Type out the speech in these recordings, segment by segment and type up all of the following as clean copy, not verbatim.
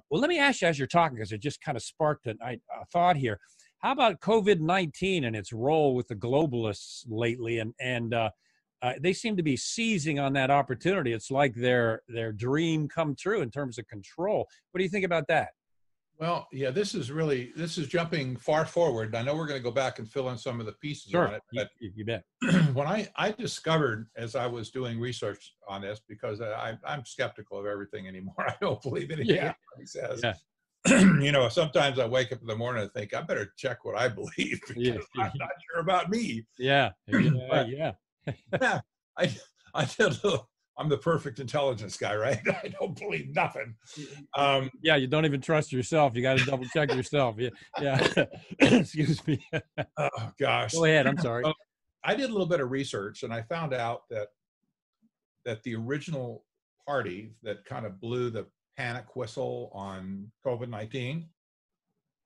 Well, let me ask you as you're talking, because it just kind of sparked a thought here. How about COVID-19 and its role with the globalists lately? And they seem to be seizing on that opportunity. It's like their dream come true in terms of control. What do you think about that? Well, yeah, this is jumping far forward. I know we're going to go back and fill in some of the pieces on it. But you bet. When I discovered, as I was doing research on this, because I'm skeptical of everything anymore. I don't believe anything anybody says. Yeah. Sometimes I wake up in the morning and think I better check what I believe because I'm not sure about me. Yeah. But, yeah. yeah. I did a little. I'm the perfect intelligence guy, right? I don't believe nothing. Yeah, you don't even trust yourself. You got to double check yourself. Yeah. Excuse me. Oh gosh. Go ahead. I'm sorry. I did a little bit of research, and I found out that the original party that kind of blew the panic whistle on COVID-19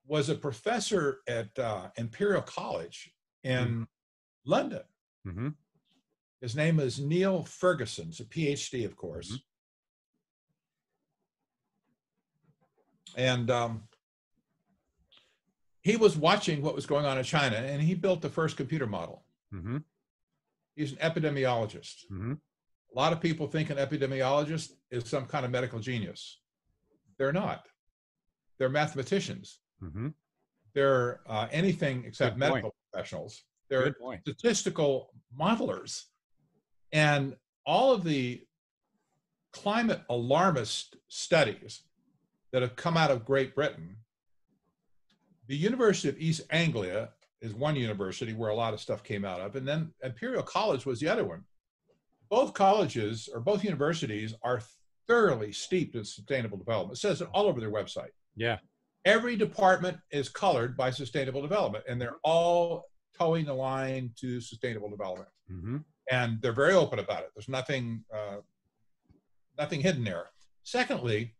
was a professor at Imperial College in London. Mm-hmm. His name is Neil Ferguson. He's a PhD, of course. Mm-hmm. And he was watching what was going on in China, and he built the first computer model. Mm-hmm. He's an epidemiologist. Mm-hmm. A lot of people think an epidemiologist is some kind of medical genius. They're not. They're mathematicians. Mm-hmm. They're anything except medical professionals. They're statistical modelers. And all of the climate alarmist studies that have come out of Great Britain, the University of East Anglia is one university where a lot of stuff came out of, and then Imperial College was the other one. Both colleges or both universities are thoroughly steeped in sustainable development. It says it all over their website. Yeah. Every department is colored by sustainable development, and they're all towing the line to sustainable development. Mm-hmm. And they're very open about it. There's nothing hidden there. Secondly,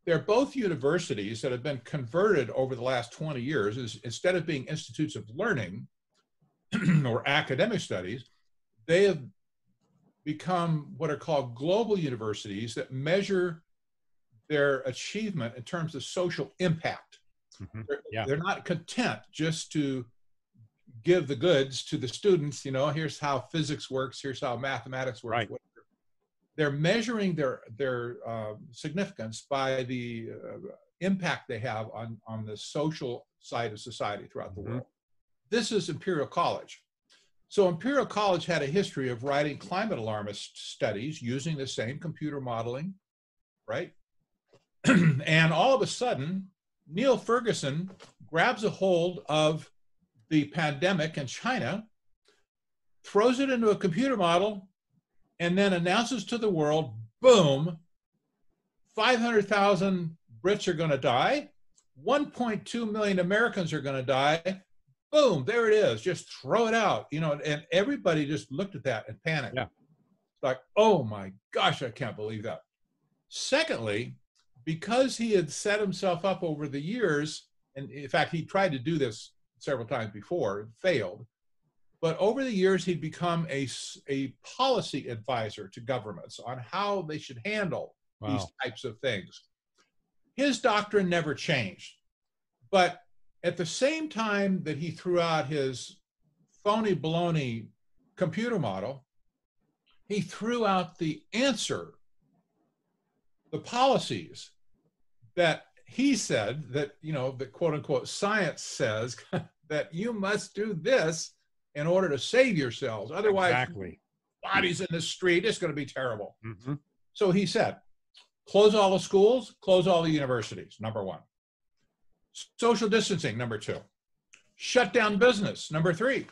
they're both universities that have been converted over the last 20 years. Instead of being institutes of learning or academic studies, they have become what are called global universities that measure their achievement in terms of social impact. Mm-hmm. They're not content just to give the goods to the students, here's how physics works, here's how mathematics works. Right. They're measuring their significance by the impact they have on the social side of society throughout the world. This is Imperial College. So Imperial College had a history of writing climate alarmist studies using the same computer modeling, right? And all of a sudden, Neil Ferguson grabs a hold of the pandemic in China, throws it into a computer model, and then announces to the world, boom, 500,000 Brits are going to die, 1.2 million Americans are going to die. Boom, there it is. Just throw it out, and everybody just looked at that and panicked. Yeah. It's like, oh my gosh, I can't believe that. Secondly, because he had set himself up over the years, and in fact, he tried to do this several times before, failed. But over the years, he'd become a policy advisor to governments on how they should handle these types of things. His doctrine never changed. But at the same time that he threw out his phony baloney computer model, he threw out the answer, the policies that he said that, the quote unquote science says that you must do this in order to save yourselves. Otherwise, bodies in the street, it's going to be terrible. Mm-hmm. So he said, close all the schools, close all the universities, number one. Social distancing, number two. Shut down business, number three.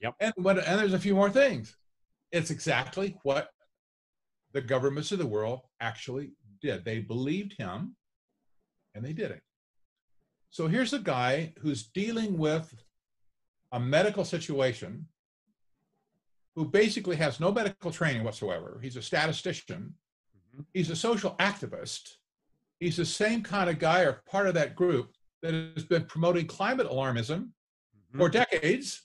Yep. And there's a few more things. It's exactly what the governments of the world actually did. They believed him, and they did it. So here's a guy who's dealing with a medical situation, who basically has no medical training whatsoever. He's a statistician. Mm-hmm. He's a social activist. He's the same kind of guy or part of that group that has been promoting climate alarmism for decades.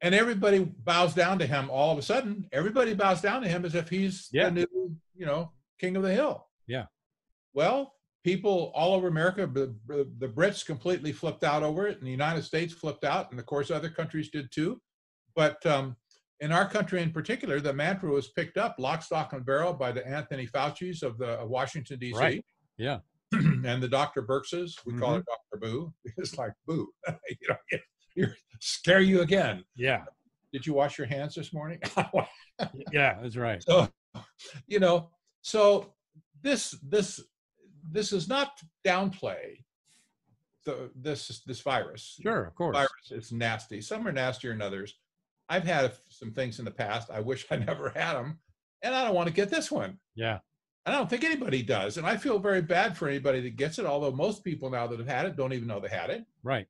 And everybody bows down to him all of a sudden. Everybody bows down to him as if he's the new, king of the hill. Yeah. Well, people all over America, the Brits completely flipped out over it, and the United States flipped out, and of course other countries did too. But in our country in particular, the mantra was picked up lock, stock, and barrel by the Anthony Fauci's of Washington, D.C. Right. Yeah. And the Dr. Birxes, we call it Dr. Boo. It's like, boo, scare you again. Yeah. Did you wash your hands this morning? Yeah, that's right. So, so this is not to downplay this virus. Sure, of course. Virus, it's nasty. Some are nastier than others. I've had some things in the past. I wish I never had them, and I don't want to get this one. Yeah. I don't think anybody does, and I feel very bad for anybody that gets it. Although most people now that have had it don't even know they had it. Right.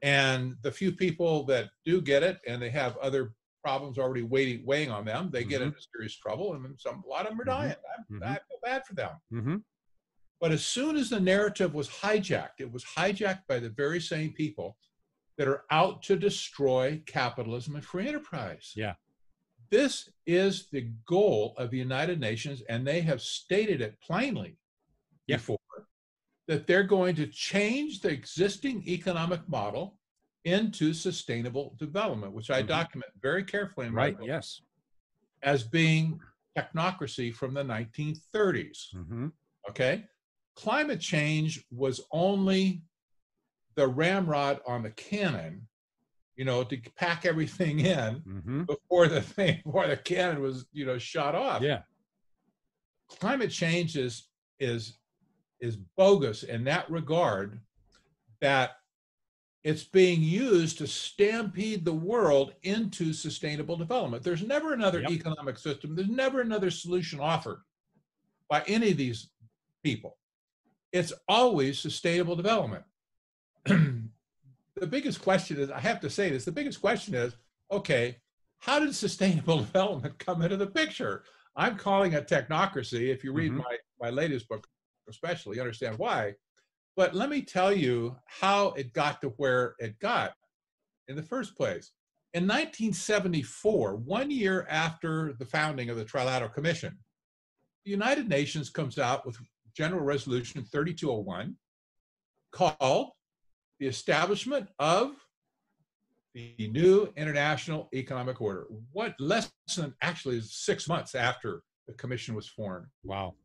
And the few people that do get it and they have other problems already weighing on them, they get into serious trouble, and a lot of them are dying. I feel bad for them. But as soon as the narrative was hijacked, it was hijacked by the very same people that are out to destroy capitalism and free enterprise. Yeah. This is the goal of the United Nations, and they have stated it plainly before, that they're going to change the existing economic model into sustainable development, which I document very carefully in my book, as being technocracy from the 1930s. Okay? Climate change was only the ramrod on the cannon, to pack everything in before the cannon was, shot off. Yeah. Climate change is bogus in that regard, that it's being used to stampede the world into sustainable development. There's never another economic system. There's never another solution offered by any of these people. It's always sustainable development. The biggest question is, I have to say this, the biggest question is, okay, how did sustainable development come into the picture? I'm calling it technocracy. If you read my latest book, especially, you understand why. But let me tell you how it got to where it got in the first place. In 1974, 1 year after the founding of the Trilateral Commission, the United Nations comes out with General Resolution 3201 called the establishment of the new international economic order. What less than actually 6 months after the commission was formed. Wow.